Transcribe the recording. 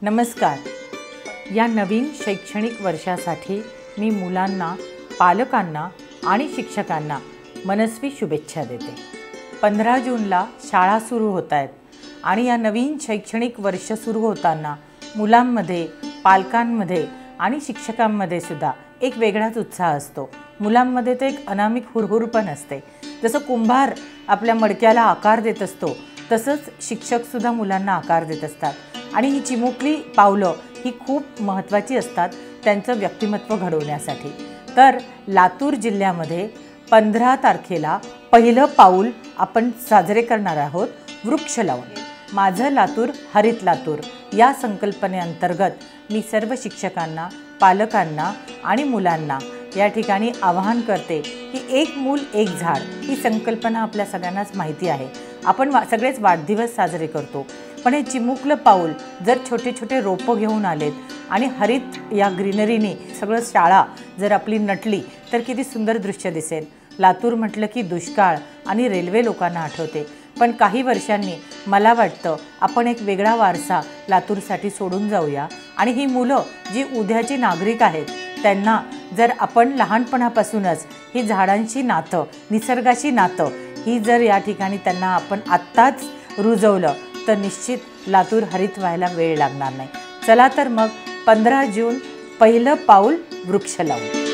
नमस्कार। या नवीन शैक्षणिक वर्षासाठी मी मुलांना, पालकांना आणि शिक्षकांना मनस्वी शुभेच्छा देते। 15 जूनला शाळा सुरू होत आहेत आणि या नवीन शैक्षणिक वर्ष सुरू होताना मुलांमध्ये, पालकांमध्ये आणि शिक्षकांमध्ये सुद्धा एक वेगळाच उत्साह असतो। मुलांमध्ये ते एक अनामिक हुरहुर पण असते। जसं कुंभार आपल्या मडक्याला आकार देत असतो तसंच शिक्षक सुद्धा मुलांना आकार देत असतात आणि ही चिमुकली पावलं ही खूप महत्त्वाची असतात त्यांचं व्यक्तिमत्व घडवण्यासाठी। तर लातूर जिल्ह्यामध्ये 15 तारखेला पहिलं पाऊल आपण साजरे करणार आहोत वृक्ष लावून। माझं लातूर हरित लातूर या संकल्पनेअंतर्गत मी सर्व शिक्षकांना, पालकांना आणि मुलांना या ठिकाणी आवाहन करते की एक मूल एक झाड ही संकल्पना आपल्या सगळ्यांनाच माहिती आहे। आपण सगळेच वाढदिवस साजरे करतो, पण हे चिमुकलं पाऊल जर छोटे छोटे रोपं घेऊन आलेत आणि हरित या ग्रीनरीने सगळं शाळा जर आपली नटली तर किती सुंदर दृश्य दिसेल। लातूर म्हटलं की दुष्काळ आणि रेल्वे लोकांना आठवते, पण काही वर्षांनी मला वाटतं आपण एक वेगळा वारसा लातूरसाठी सोडून जाऊया आणि ही मुलं जी उद्याची नागरिक आहेत त्यांना जर आपण लहानपणापासूनच ही झाडांची नातं, निसर्गाची नातं ही जर या ठिकाणी त्यांना आपण आत्ताच रुजवलं तर निश्चित लातूर हरित व्हायला वेळ लागणार नाही। चला तर मग 15 जून पहिलं पाऊल वृक्ष लावू।